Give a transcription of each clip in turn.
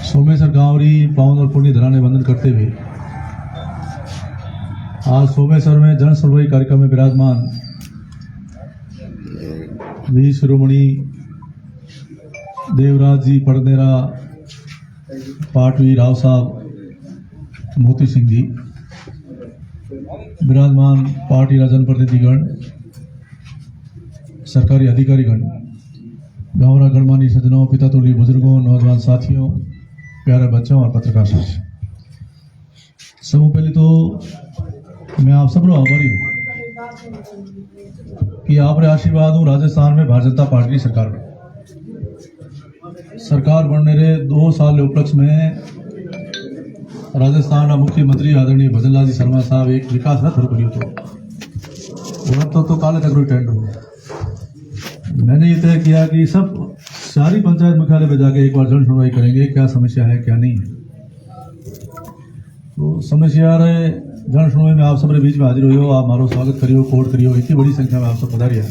सोमेश्वर गांवरी पावन और पुण्य धरा ने वंदन करते हुए आज सोमेश्वर में जन सुनवाई कार्यक्रम में विराजमान वी शिरोमणि देवराज जी पड़नेरा पाटवी राव साहब मोती सिंह जी विराजमान पार्टी का जनप्रतिनिधिगण सरकारी अधिकारीगण गाँवरा गणमान्य सज्जनों पिता तुल्य बुजुर्गों नौजवान साथियों प्यारे बच्चों और पत्रकार साथियों, सबसे पहले तो मैं आप सबको आभारी हूँ कि आपरे आशीर्वाद हूँ राजस्थान में भारतीय जनता पार्टी की सरकार बनने रे 2 साल के उपलक्ष्य में राजस्थान का मुख्यमंत्री आदरणीय भजनलाल जी शर्मा साहब एक विकास रथ रुक तो काले तक टेंट हो। मैंने ये तय किया कि सब सारी पंचायत मुख्यालय में जाके एक बार जन सुनवाई करेंगे, क्या समस्या है क्या नहीं है। तो समस्या रहे जन सुनवाई में आप सब बीच में हाजिर हो, आप मारो स्वागत करियो, कोर्ट करियो, इतनी बड़ी संख्या में आप सब पधारिया।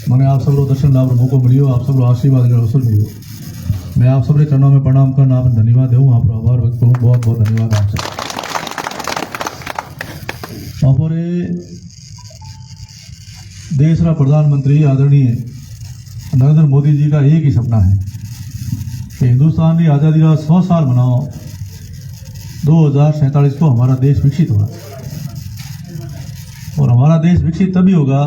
मैंने आप सब दर्शन लाभ मौको मिलियो, आप सब आशीर्वाद अवसर मिलियो। मैं आप सब चरणों में प्रणाम करना आप धन्यवाद दूँ, आप आभार व्यक्त करूँ, बहुत बहुत धन्यवाद आप सब। देश का प्रधानमंत्री आदरणीय नरेंद्र मोदी जी का एक ही सपना है कि हिंदुस्तान की आज़ादी का 100 साल मनाओ, 2047 को हमारा देश विकसित होगा। और हमारा देश विकसित तभी होगा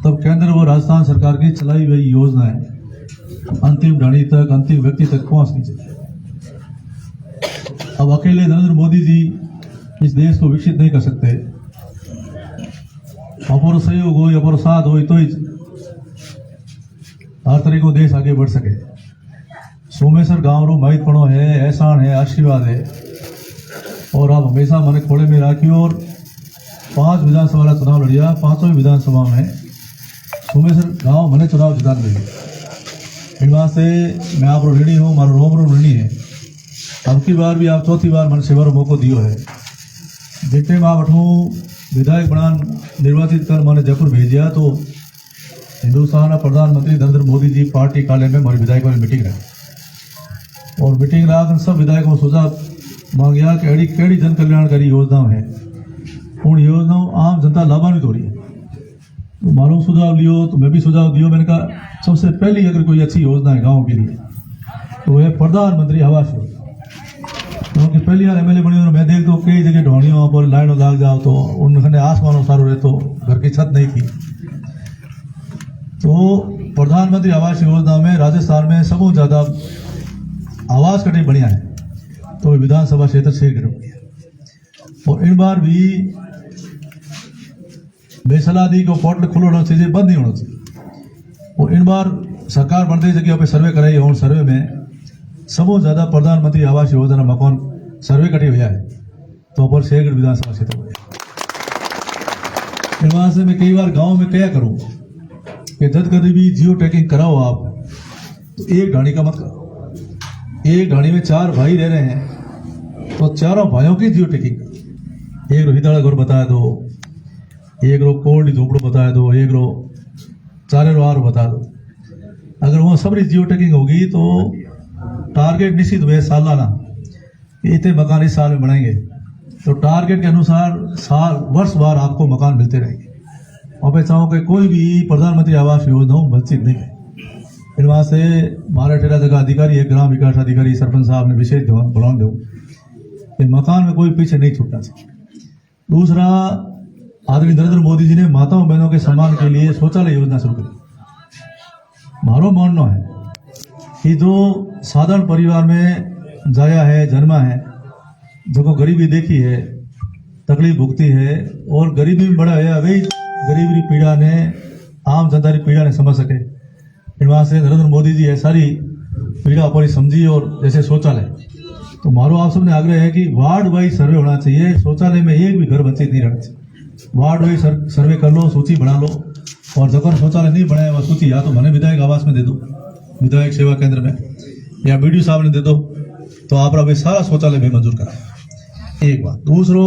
तब केंद्र व राजस्थान सरकार की चलाई गई योजनाएं अंतिम ढाणी तक, अंतिम व्यक्ति तक पहुंचनी चाहिए। अब अकेले नरेंद्र मोदी जी इस देश को विकसित नहीं कर सकते, अपर सहयोग हो, अपर साथ हो तो ही हर तरह को देश आगे बढ़ सके। सोमेश्वर गांव रो महत्वपूर्ण है, एहसान है, आशीर्वाद है और आप हमेशा मन खोड़े में राखियो। और 5 विधानसभा का चुनाव लड़िया, 5वीं विधानसभा में सोमेश्वर गांव मैंने चुनाव जिता दिए। इन वास्ते मैं आप ऋणी हूँ, मारो रोम रो ऋणी है। अब की बार भी आप चौथी बार मन सेवा रो मौको दियो है। जितने में आप विधायक बना निर्वाचित कर मैंने जयपुर भेजिया तो हिंदुस्तान का प्रधानमंत्री नरेंद्र मोदी जी पार्टी कार्यालय में हमारे विधायकों ने मीटिंग रखी और मीटिंग रखकर सब विधायकों को सुझाव मांगिया कि अड़ी केड़ी जन कल्याणकारी योजनाओं है, उन योजनाओं आम जनता लाभान्वित हो रही है। तो मारो सुझाव लियो तो मैं भी सुझाव दियो। मैंने कहा सबसे पहली अगर कोई अच्छी योजना है गाँव के लिए तो वह प्रधानमंत्री आवास योजना। क्योंकि पहली बार एमएलए बनी और मैं देख दो कई जगह ढोनियों पर लाइनों लाग जाओ तो उनने आसमानों सारो रहे तो घर की छत नहीं थी। तो प्रधानमंत्री आवास योजना में राजस्थान में सबसे ज्यादा आवास कटे बढ़िया है तो विधानसभा क्षेत्र से और इन बार भी बेसलादी को पोर्टल खुला होना चाहिए, बंद नहीं होना चाहिए। और इन बार सरकार बनते जगह पे सर्वे कराई और सर्वे में सबसे ज्यादा प्रधानमंत्री आवास योजना मकान सर्वे कटे हुआ है तो पर शेरगढ़ विधानसभा क्षेत्र में। इन वहां से मैं कई बार गांव में क्या करूं कि जब कभी भी जियो टैगिंग कराओ आप तो एक ढाणी का मत करो। एक ढाणी में 4 भाई रह रहे हैं तो चारों भाइयों की जियो टैगिंग, एक रो हिदाड़ा घर बता दो, एक रो कोल्ड झोपड़ो बता दो, एक रो चारे रो आर बता दो। अगर वहाँ सबरी जियो टैगिंग होगी तो टारगेट निश्चित हुए सालाना इतने मकान इस साल में बनाएंगे तो टारगेट के अनुसार साल वर्ष बार आपको मकान मिलते रहेंगे। और मैं चाहूँ कि कोई भी प्रधानमंत्री आवास योजना वंचित नहीं है। फिर वहाँ से हमारे ठेरा जगह अधिकारी है, ग्राम विकास अधिकारी सरपंच साहब ने विशेष ध्यान दो कि मकान में कोई पीछे नहीं छूटना चाहिए। दूसरा, आदरणीय नरेंद्र मोदी जी ने माताओं बहनों के सम्मान के लिए शौचालय योजना शुरू करी। मारो मानना है कि जो साधारण परिवार में जाया है, जन्मा है, जो गरीबी देखी है, तकलीफ भुगती है और गरीबी में बड़ा है, वही गरीबी पीड़ा ने आम जनता की पीड़ा ने समझ सके। इन वहां से नरेंद्र मोदी जी है सारी पीड़ा अपनी समझी। और जैसे शौचालय तो मारो आप सबने आग्रह है कि वार्ड वाइज सर्वे होना चाहिए, शौचालय में एक भी घर वंचित नहीं रहना चाहिए। वार्ड वाइज सर्वे कर लो, सूची बना लो और जब शौचालय नहीं बनाया वह सूची या तो मैंने विधायक आवास में दे दो, विधायक सेवा केंद्र में, या बीडीओ साहब ने दे दो तो आप सारा शौचालय भी मंजूर करा। एक बात। दूसरो,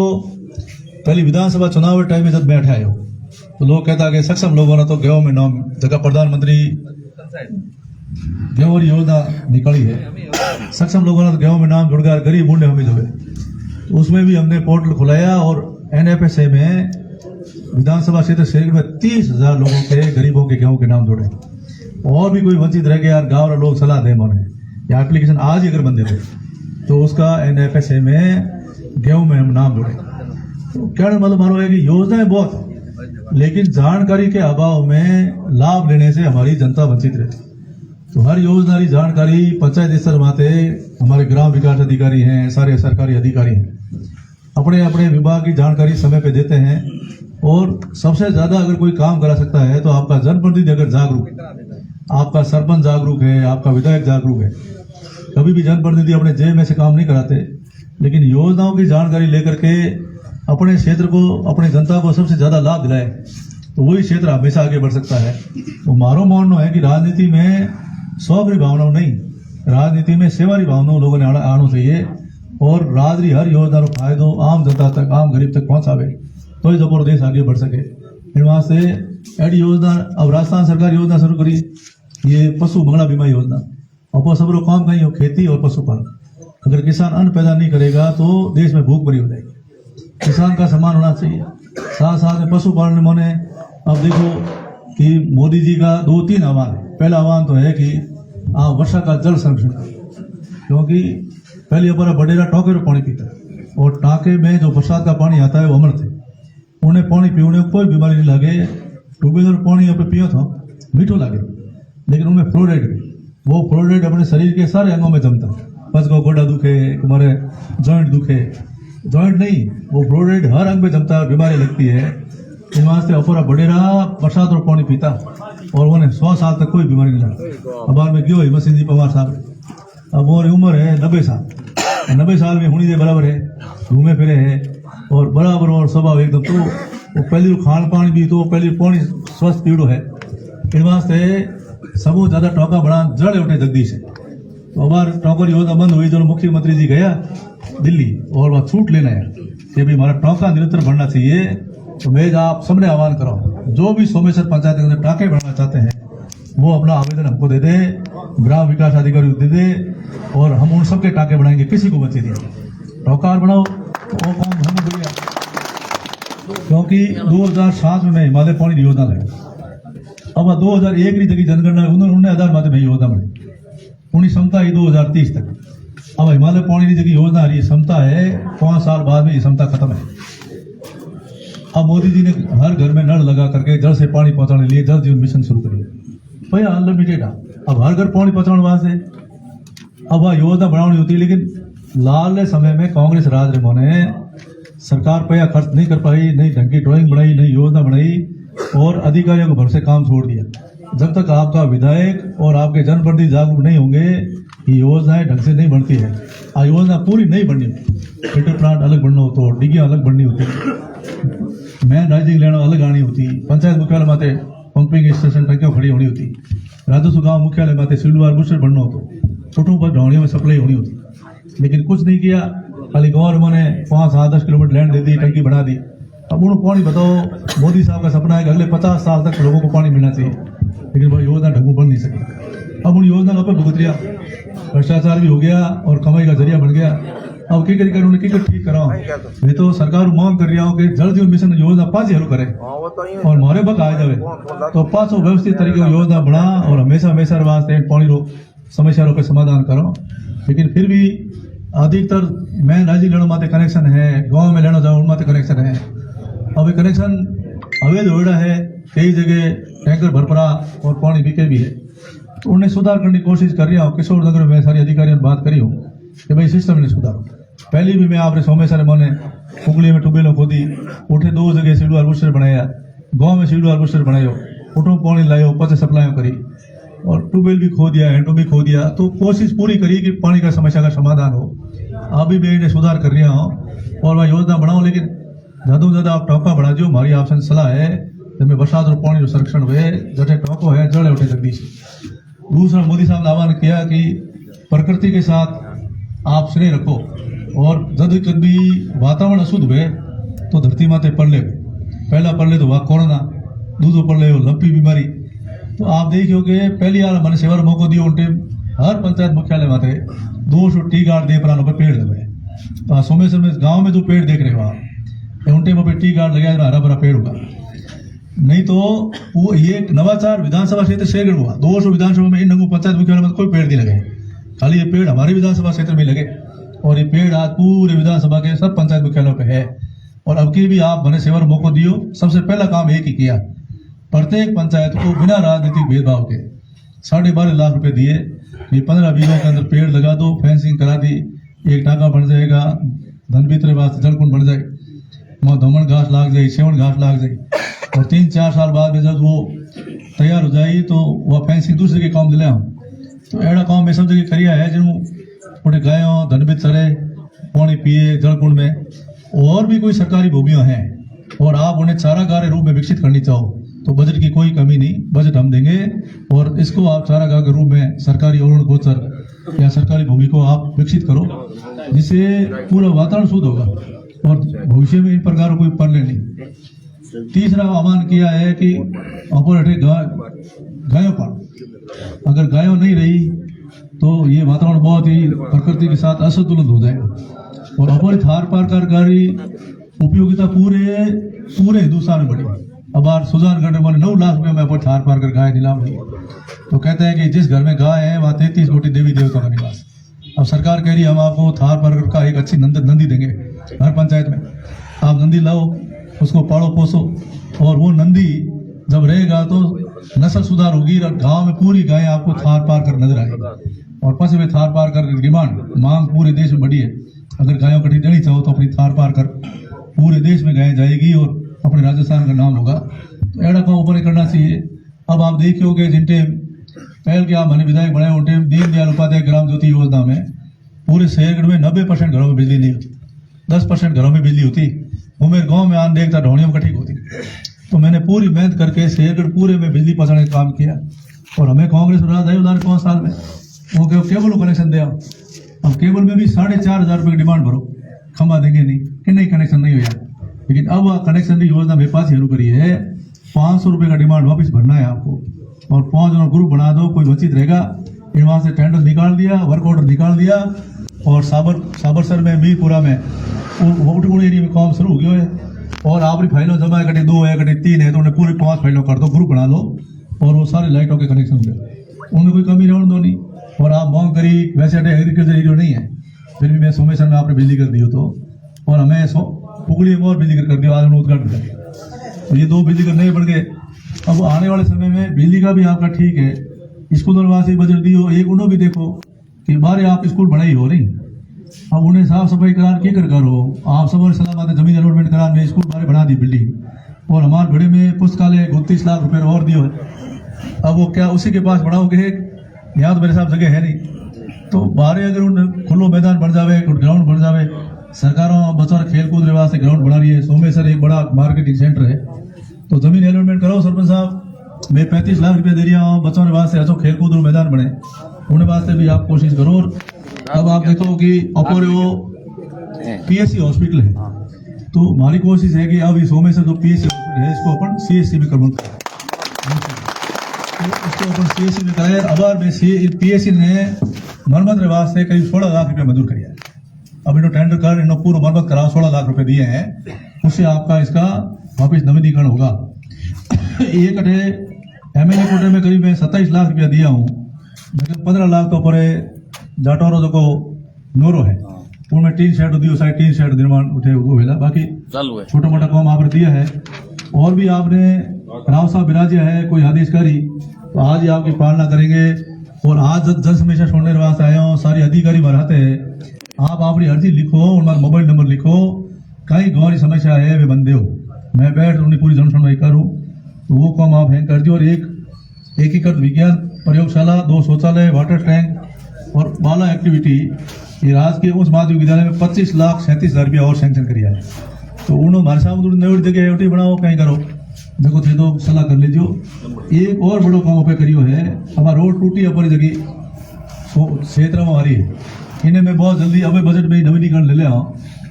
पहली विधानसभा चुनाव के टाइम में जब बैठे आयो तो लोग कहता कि सक्षम लोगों ने तो गाँव में नाम जगह प्रधानमंत्री गेहूं योजना निकली है। सक्षम लोगों ने गेहूं में नाम जुड़ गया, गरीब बूढ़े हमें हुए, तो उसमें भी हमने पोर्टल खुलाया और NFSA में विधानसभा क्षेत्र शहर में 30,000 लोगों के गरीबों के गेहूं के नाम जुड़े। और भी कोई वंचित रह गया, यार गाँव लोग सलाह दे माने या एप्लीकेशन आज ही अगर बन देते तो उसका NFSA में गेहूं में हम नाम जुड़े। तो क्या मतलब मानो है कि योजनाएं बहुत है, लेकिन जानकारी के अभाव में लाभ लेने से हमारी जनता वंचित रहती। तो हर योजना की जानकारी पंचायत स्तर माते हमारे ग्राम विकास अधिकारी हैं, सारे सरकारी अधिकारी हैं, अपने अपने विभाग की जानकारी समय पे देते हैं। और सबसे ज्यादा अगर कोई काम करा सकता है तो आपका जनप्रतिनिधि अगर जागरूक है, आपका सरपंच जागरूक है, आपका विधायक जागरूक है। कभी भी जनप्रतिनिधि अपने जेब में से काम नहीं कराते, लेकिन योजनाओं की जानकारी लेकर के अपने क्षेत्र को, अपनी जनता को सबसे ज्यादा लाभ दिलाए तो वही क्षेत्र हमेशा आगे बढ़ सकता है। तो मारो मानना है कि राजनीति में स्वार्थी भावनाओं नहीं, राजनीति में सेवारी भावनाओं लोगों ने आना चाहिए और राज री हर योजना रो फायदो आम जनता तक, आम गरीब तक पहुंचावे तो ही जबर देश आगे बढ़ सके। इन वास्ते एडी योजना अब राजस्थान सरकार योजना शुरू करी, ये पशु बंगला बीमा योजना। अब सब लोग काम कहीं हो खेती और पशुपालन। अगर किसान अन्न पैदा नहीं करेगा तो देश में भूख भरी हो जाएगी। किसान का सम्मान होना चाहिए, साथ साथ में पशुपालन में। अब देखो कि मोदी जी का 2-3 आह्वान है। पहला आह्वान तो है कि आप वर्षा का जल संरक्षण करें, क्योंकि पहले हमारा बडेरा टाँके में पानी पीता है और टाँके में जो बरसात का पानी आता है वो अमृत है। उन्हें पानी पीने को कोई बीमारी नहीं लगे। ट्यूबवेल पानी पे पियो तो मीठो लगे, लेकिन उनमें फ्लोराइड, वो फ्लोराइड अपने शरीर के सारे अंगों में जमता है। बस को गोडा दुखे, तुम्हारे जॉइंट दुखे, जॉइंट नहीं, वो फ्लोराइड हर अंग में जमता है, बीमारी लगती है। इन वास्ते अपरा बडेरा बरसात और पानी पीता और उन्हें 100 साल तक कोई बीमारी नहीं लगा। अब में गयो हिम्मत सिंह जी पवार साहब, अब वो उम्र है 90 साल, 90 साल में हुणी दे बराबर है, घूमे फिरे है और बराबर और स्वभाव एकदम। तो वो पहली खान पान भी तो पहली पानी स्वस्थ पीड़ो है। इन वास्ते सबो ज्यादा टोका बड़ा जड़ उठे जगदीश है। तो अबार टोकर योजना बंद हुई तो मुख्यमंत्री जी गया दिल्ली और वह छूट लेना है कि भाई हमारा टोका निरंतर बढ़ना चाहिए। तो मैं आप सबने आह्वान करो, जो भी सोमेश्वर पंचायत के अंदर टाँके बढ़ना चाहते हैं वो अपना आवेदन हमको दे दे, ग्राम विकास अधिकारी को दे दे और हम उन सबके टाँके बढ़ाएंगे, किसी को बचे दिया टोकार बनाओ तो वो काम हमने बढ़िया। क्योंकि 2007 में हिमालय पानी योजना लगी, अब 2001 की जगह जनगणना उन्होंने आधार माते में योजना बनी, उन्हीं क्षमता है 2030 तक। अब हिमालय पानी की जगह योजना आ रही क्षमता है 5 साल बाद में ये क्षमता खत्म है। अब मोदी जी ने हर घर में नल लगा करके जल से पानी पहुंचाने लिए जल जीवन मिशन शुरू करिए। भैया अनलिमिटेड, अब हर घर पानी पहुंचाने वास्ते अब वह योजना बनानी होती है। लेकिन लाल समय में कांग्रेस राज ने सरकार पैसा खर्च नहीं कर पाई, नहीं ढंग की ड्राइंग बनाई, नहीं योजना बनाई और अधिकारियों को भरोसे काम छोड़ दिया। जब तक आपका विधायक और आपके जनप्रतिनिधि जागरूक नहीं होंगे ये योजनाएं ढंग से नहीं बनती है। आ योजना पूरी नहीं बननी होती, फिल्टर प्लांट अलग बनना हो तो डिग्गियां अलग बननी होती, मैन राइजिंग लेना अलग आनी होती, पंचायत मुख्यालय माते पंपिंग स्टेशन टंकियों खड़ी होनी होती, राजस्व गांव मुख्यालय माते सीडवार बुस्टर बनना हो तो छोटों पर ढाणियों में सप्लाई होनी होती। लेकिन कुछ नहीं किया, खाली गवर्नमेंट ने 5-10 किलोमीटर लैंड दे दी, टंकी बना दी। अब उनको पानी बताओ, मोदी साहब का सपना है कि अगले 50 साल तक लोगों को पानी मिलना चाहिए, लेकिन वह योजना ढंग बन नहीं सकी। अब उन योजना पर भुगतिया भ्रष्टाचार भी हो गया और कमाई का जरिया बन गया। अब की करी उन्हें की ठीक कराओ, मैं तो सरकार मांग कर रहा हूँ कि जल जीवन मिशन योजना 5 हल करे और हमारे बक आ जाए तो 5 व्यवस्थित तरीके की योजना बना और हमेशा हमेशा वास्ते पानी रो समस्या का समाधान करो। लेकिन फिर भी अधिकतर मैं राज्य लेना माते कनेक्शन है, गांव में लेना जाओ माते कनेक्शन है। अब कनेक्शन अवैध हो रहा है, कई जगह टैंकर भरपरा और पानी बिके भी है। तो उन्हें सुधार करने की कोशिश कर रहा हूँ। किशोर नगर में सारी अधिकारियों ने बात करी हूँ कि भाई सिस्टम ने सुधारो। पहले भी मैं आपने सोमेश्वर मैंने कुगली में ट्यूबवेलों खोदी, उठे 2 जगह सीडवार बुस्टर बनाया, गांव में सीडवार बुस्टर बनायो, उठो पानी लायो, 5 सप्लाई करी और ट्यूबवेल भी खो दिया, हैंडपंप भी खो दिया। तो कोशिश पूरी करी कि पानी का समस्या का समाधान हो। अभी मैं इन्हें सुधार कर रहा हूँ और वह योजना बनाओ, लेकिन ज्यादा ज्यादा आप टोका बढ़ा जो हमारी आपसे सलाह है जब बरसात और पानी संरक्षण हुए जटे टोको है जड़े उठे जगदीश। दूसरा मोदी साहब ने आह्वान किया कि प्रकृति के साथ आप स्नेह रखो और जब कभी वातावरण अशुद्ध हुए तो धरती माते पड़ले, पहला पड़ले तो वह कोरोना, दूसरो पड़ले वो लंपी बीमारी तो आप देखियो कि पहली बार मैंने सेवा मौको दियो उन टाइम हर पंचायत मुख्यालय माते 200 टी गार्ड दे प्राणों पर पेड़ लगे। तो आप सोमेश्वर में गांव में जो पेड़ देख रहे हो आप उन टाइम पे टी गार्ड लगाया हरा भरा पेड़ होगा। नहीं तो वो ये नवाचार विधानसभा क्षेत्र शेरगढ़ हुआ 200 विधानसभा में इन नंगू पंचायत मुख्यालय में कोई पेड़ नहीं लगे, खाली ये पेड़ हमारे विधानसभा क्षेत्र में लगे और ये पेड़ आज पूरे विधानसभा के सब पंचायत मुख्यालयों पे है। और अब की भी आप मैंने सेवा मौको दियो, सबसे पहला काम एक ही किया, प्रत्येक पंचायत को बिना राजनीतिक भेदभाव के 12.5 लाख रुपए दिए। ये 15 बीघों के अंदर पेड़ लगा दो, फेंसिंग करा दी, एक टाका बन जाएगा, धनबितरे वास्ते जलकुंड बन जाए, वहाँ धमन घास लाग जाए, सेवन घास लाग जाए और 3-4 साल बाद में जब वो तैयार हो जाएगी तो वह फेंसिंग दूसरे के काम दिले हम। तो ऐसा काम में सब जगह करिया है जिन्होंने गायों धनबित चरे पानी पिए जलकुंड में। और भी कोई सरकारी भूमियां हैं और आप उन्हें चारागाह के रूप में विकसित करनी चाहो तो बजट की कोई कमी नहीं, बजट हम देंगे और इसको आप चारागाह के रूप में सरकारी और गोचर या सरकारी भूमि को आप विकसित करो, जिससे पूरा वातावरण शुद्ध होगा और भविष्य में इन प्रकार कोई परले नहीं। तीसरा आह्वान किया है कि गायों पर अगर गायों नहीं रही तो ये वातावरण बहुत ही प्रकृति के साथ असंतुलित हो जाएगा और अपरित हार पार कारकारी उपयोगिता पूरे हिंदुस्तान में बढ़ी। अब बार सुजानगढ़ में 9 लाख रुपए में अपरित हार पार कर गाय नीलाम हुई। तो कहते हैं कि जिस घर में गाय है वहाँ 33 कोटि देवी देवता का निवास। अब सरकार कह रही है हम आपको थार पार का एक अच्छी नंदी देंगे, हर पंचायत में आप नंदी लाओ, उसको पालो पोसो और वो नंदी जब रहेगा तो नस्ल सुधार होगी और गांव में पूरी गाय आपको थार पार कर नजर आएगी। और पशु में थार पार कर डिमांड मांग पूरे देश में बढ़ी है। अगर गायों कटी देनी चाहो तो अपनी थार पार कर पूरे देश में गाय जाएगी और अपने राजस्थान का नाम होगा। तो ऐसा काम ऊपर करना चाहिए। अब आप देखियोगे जिन टाइम पहल के आप मैंने विधायक बनाए उन टाइम दीनदयाल उपाध्याय ग्राम ज्योति योजना में पूरे शेरगढ़ में 90% घरों में बिजली नहीं होती, 10% घरों में बिजली होती। वो मेरे गाँव में आन देखता ढोनियों में कठी होती। तो मैंने पूरी मेहनत करके शेरगढ़ पूरे में बिजली पहुंचाने का काम किया और हमें कांग्रेस राज आई उधर 5 साल में वो केबल को कनेक्शन दिया। अब केबल में भी 4,500 रुपये की डिमांड भरो, खंबा देंगे नहीं कि नहीं कनेक्शन नहीं हुआ। लेकिन अब कनेक्शन की योजना मेरे पास शुरू करी है, 500 रुपये का डिमांड वापस भरना है आपको और 5 जनों ग्रुप बना दो, कोई वंचित रहेगा। इन वहां से टेंडर निकाल दिया, वर्क ऑर्डर निकाल दिया और साबरसर में मीरपुरा में उटगुण एरिया में काम शुरू हो गया है। और आपकी फाइलों जमा है, कटी 2 है, कटी 3 है, तो उन्हें पूरी 5 फाइलों कर दो, ग्रुप बना लो और वो सारे लाइटों के कनेक्शन हो गए। उन्हें कोई कमी रहने दो नहीं। और आप मांग करी वैसे एग्रीकल्चर एरिया नहीं है, फिर भी मैं सोमेश्वर में आपने बिजली कर दी हो तो और हमें पुगड़ी में और बिजली कर दिया, आज उद्घाटन कर। तो ये 2 बिजली कर नहीं बढ़ गए। अब आने वाले समय में बिजली का भी आपका ठीक है, स्कूल वासी बजट दी हो, एक उन्होंने भी देखो कि बारे आप स्कूल बनाई हो नहीं, अब उन्हें साफ सफाई करार की कर करो, आप सब सलामत जमीन अलॉटमेंट करार में स्कूल बारे बढ़ा दी बिल्डिंग और हमारे बड़े में पुस्तकालय 32 लाख रुपए और दियो है। अब वो क्या उसी के पास बढ़ाओगे, यहाँ तो मेरे साथ जगह है नहीं। तो बाहर अगर उन खुलो मैदान बन जावे, ग्राउंड बन जावे, सरकारों बच्चों खेल कूद वास्ते ग्राउंड बना रही है। सोमेश्वर एक बड़ा मार्केटिंग सेंटर है, तो जमीन अलॉटमेंट कराओ सरपंच साहब, मैं 35 लाख रुपए दे रहा हूँ बच्चों के वास्ते, अच्छो खेल कूद मैदान बने, उन्हें वास्ते भी आप कोशिश करो। और अब आप देखो कि अपोरे वो पीएससी हॉस्पिटल है, तो हमारी कोशिश है कि अब सोमेश्वर जो पीएससी हॉस्पिटल है इसको अपन सीएससी में कन्वर्ट करें, इसको अपन सीएससी में कराए। अब में पीएससी ने मरम्मत वास्ते करीब 16 लाख रुपए मंजूर किया है। अब इन्होंने टेंडर कर इन्होंने पूरा मरम्मत कराओ, 16 लाख रुपए दिए हैं, उससे आपका इसका वापिस नवीनीकरण होगा। एक एमएलए कोटे में करीब मैं 27 लाख रुपया दिया हूँ, लेकिन 15 लाख तो पर जाटोरो जो को नोरो है उनमें 3 शेड दियो, साइड 3 शेड निर्माण उठे वो वेला, बाकी छोटा मोटा काम आपने दिया है। और भी आपने राव साहब बिराजिया है कोई आदेशकारी, तो आज ही आपकी पालना करेंगे। और आज जन समस्या छोड़ने के वास्ते आए हो, सारे अधिकारी मराते हैं, आप अपनी अर्जी लिखो, उनका मोबाइल नंबर लिखो, कहीं गाँव की समस्या है वे बंदे हो, मैं बैठ उन्हें पूरी जन सुनवाई करूँ, तो वो काम आप हैंग कर दियो। और एक एकीकृत विज्ञान प्रयोगशाला, 2 शौचालय, वाटर टैंक और बाला एक्टिविटी, ये राज्य के उस माध्यमिक विद्यालय में 25,37,000 रुपया और सैंक्शन करिया है। तो उन्होंने हमारे सामने नई जगह बनाओ, कहीं करो, देखो थे तो सलाह कर लीजिए। एक और बड़ो काम पे करियो है, हमारा रोड टूटी अपनी जगह क्षेत्र में आ रही है, इन्हें मैं बहुत जल्दी अब बजट में नवीनीकरण ले लिया,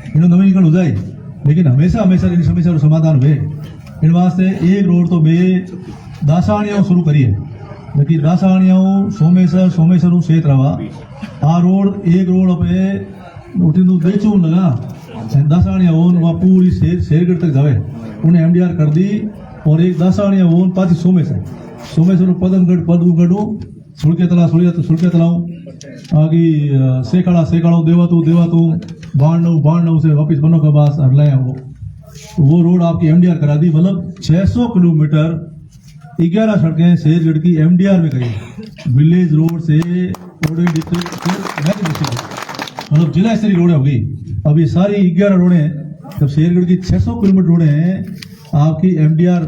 इन्हें नवीनीकरण हो जाए, लेकिन हमेशा इन समस्या समाधान हुए। इन वास्ते एक रोड तो बे दासाणियाँ शुरू करिए, लेकिन दासाणियाँ सोमेश्वर सोमेश्वर सेत रवा आ रोड एक रोड पे उठी तो बेचू लगा दासाणियाँ वहाँ पूरी शेरगढ़ तक जावे उन्हें एमडीआर कर दी और एक दासाणियाँ पाती सोमेश्वर पदमगढ़ सुड़के तलाऊ आगे सेकाड़ा देवातू बाणनऊ से वापिस बनो का बास अगला वो रोड आपकी एमडीआर करा दी। मतलब 600 किलोमीटर 11 सड़कें शेरगढ़ की एमडीआर में गई विलेज रोड से मतलब जिला स्तरीय रोडें हो गई। अब ये सारी 11 रोडें जब शेरगढ़ की 600 किलोमीटर रोडें हैं आपकी एमडीआर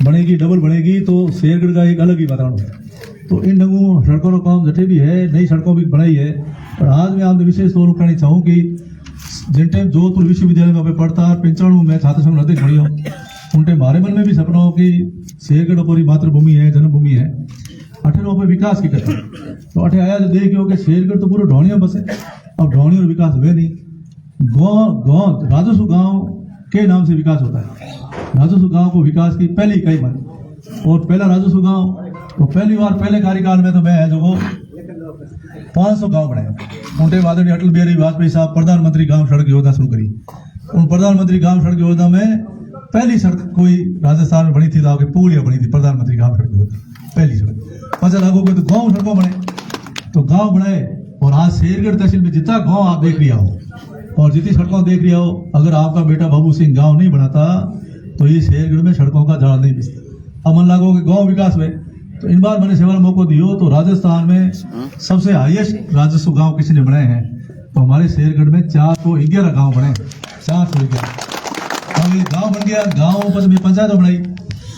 बनेगी डबल बनेगी तो शेरगढ़ का एक अलग ही वातावरण है। तो इन ढंगों सड़कों का काम जटे भी है नई सड़कों भी बनाई है। और आज मैं आपने विशेष तौर पर कहना चाहूँ कि जिन टाइम जोधपुर विश्वविद्यालय में पढ़ता 95 में छात्र संघ अध्यक्ष बनी उन टाइम हमारे मन में भी सपना हो कि शेरगढ़ हमारी मातृभूमि है जन्मभूमि है अठे पे विकास की करता तो अठे आया तो देखियो कि शेरगढ़ तो पूरा ढौणिया बस है। अब ढौणी और विकास हुए नहीं गाँव राजस्व गाँव के नाम से विकास होता है। राजस्व गाँव को विकास की पहली इकाई बनी और पहला राजस्व गाँव तो पहली बार पहले कार्यकाल में तो मैं है जो 500 गांव बनाए उनके बाद अटल बिहारी वाजपेयी साहब प्रधानमंत्री गांव सड़क योजना शुरू करी। उन प्रधानमंत्री गांव सड़क योजना में पहली सड़क कोई राजस्थान में बनी थी तो आपके पुगलिया बनी थी प्रधानमंत्री गांव सड़क योजना पहली सड़क 5 लाखों के तो गांव सड़कों बने तो गांव बनाए। और आज शेरगढ़ तहसील में जितना गांव आप देख लिया हो और जितनी सड़कों देख लिया हो अगर आपका बेटा बाबू सिंह गाँव नहीं बनाता तो ये शेरगढ़ में सड़कों का जाल नहीं बिछता। अब मन लागो के गाँव विकास में तो इन बार मैंने सेवा मौका दियो तो राजस्थान में सबसे हाईएस्ट राजस्व गांव किसी ने बनाए हैं तो हमारे शेरगढ़ में 411 गांव बने 411 गांव बन गया। गांव पर भी पंचायतों बनाई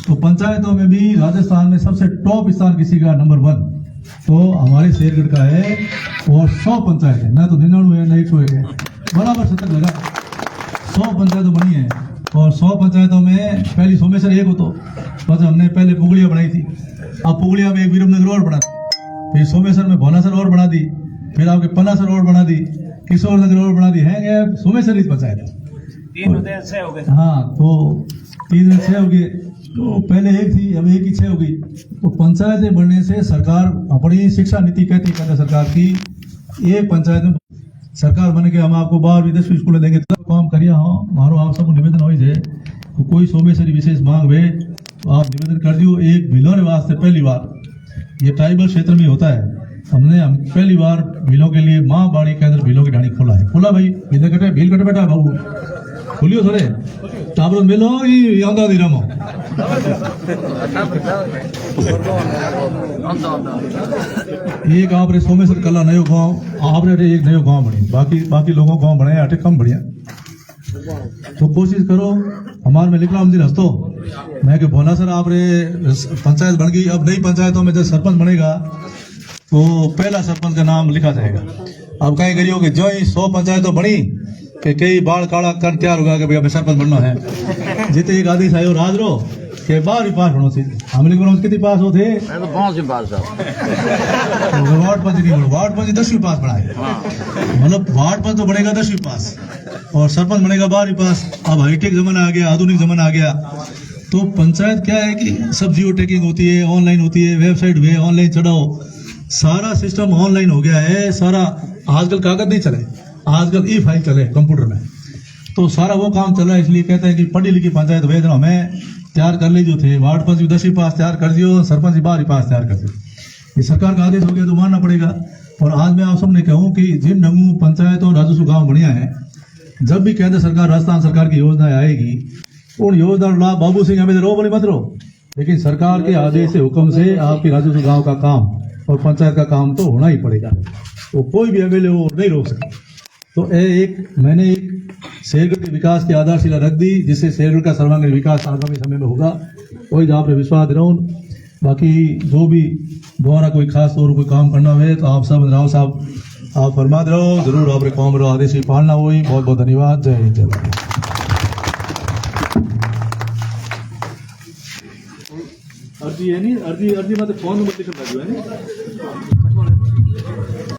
तो पंचायतों में भी राजस्थान में सबसे टॉप स्थान किसी का नंबर 1 तो हमारे शेरगढ़ का है और 100 पंचायत है ना तो 99 है ना 101 है बराबर शतक लगा 100 पंचायतों बनी है। और 100 पंचायतों में पहली सोमेश्वर एक हो तो बस हमने पहले पुगलिया बनाई थी। अब पुगलिया में एक वीरमनगर रोड बना फिर सोमेश्वर में भोनासर रोड बना दी फिर आपके पनासर रोड बना दी किशोर नगर रोड बना दी है सोमेश्वर ही पंचायत 3 हो गए। हाँ तो 3 6 हो गए तो पहले एक थी अब एक ही 6 हो गई। तो पंचायतें बनने से सरकार अपनी शिक्षा नीति कहती है सरकार की एक पंचायत में सरकार बन के हम आपको 12वीं 10वीं स्कूल देंगे तब काम करिए। हाँ मारो आप सबको निवेदन हो जाए तो कोई सोमेश्वरी विशेष मांग हुए तो आप निवेदन कर दियो। एक भिलों वास्ते पहली बार ये ट्राइबल क्षेत्र में होता है हम पहली बार भीलों के लिए माँ बाड़ी केंद्र भीलों की ढाणी खोला है। खोला भाई भील कटे बेटा बाबू खोलियो थोड़े टाबर मिलो ही आंदा दी रमो एक आपने सोमेश्वर कला नयो गांव आपने एक नयो गांव बनी बाकी लोगों गांव बने अटे कम बढ़िया तो कोशिश करो। हमारे में लिखला दिन हंसतो मैं कि भोनासर आपने पंचायत बन गई। अब नई पंचायतों में जब सरपंच बनेगा तो पहला सरपंच का नाम लिखा जाएगा। अब कहीं करियो कि जो ही 100 पंचायतों बनी कि कई बाल काला कर तैयार होगा कि भैया सरपंच बनना है जितने एक आदेश आयो राज रो के 12वीं पास होना चाहिए। हम लोग कितनी पास होते वार्ड पंच नहीं वार्ड पंच 10वीं पास बढ़ाए मतलब वार्ड पंच तो बनेगा 10वीं पास और सरपंच बनेगा 12वीं पास। अब हाईटेक जमाना आ गया आधुनिक जमाना आ गया तो पंचायत क्या है कि सब जियो टैगिंग होती है ऑनलाइन होती है वेबसाइट हुए ऑनलाइन चढ़ाओ सारा सिस्टम ऑनलाइन हो गया है। सारा आजकल कागज नहीं चले आजकल ई फाइल चले कंप्यूटर में तो सारा वो काम चल रहा है। इसलिए कहते हैं कि पढ़ी लिखी पंचायत भेज रहा हमें तैयार कर ली जो थे वार्ड पंच 10वीं पास तैयार कर दियो सरपंच 12वीं पास तैयार कर दियो। ये सरकार का आदेश हो गया तो मानना पड़ेगा। और आज मैं आप सबने कहूँ कि जिन ढंगों पंचायत और राजस्व गाँव बढ़िया है जब भी केंद्र सरकार राजस्थान सरकार की योजनाएं आएगी उन योजना लाभ बाबू सिंह हमें रो बोले मत रो लेकिन सरकार के आदेश से हुक्म से आपके राजस्व गाँव का काम और पंचायत का काम तो होना ही पड़ेगा। वो कोई भी एमएलए वो नहीं रोक सकता। तो मैंने एक शेरगढ़ के विकास की आधारशिला रख दी जिससे शेरगढ़ का सर्वांगीण विकास आगामी समय में होगा। वही आप विश्वास दे रहा हूँ। बाकी जो भी दोबारा कोई खास तौर कोई काम करना हुए तो आप सब राव साहब आप फरमा दे रहो जरूर आप काम रहो आदेश की पालना हुई। बहुत बहुत धन्यवाद। जय हिंद जय भारत। अर्जी है नहीं अर्जी मतलब फोन नंबर लिखा है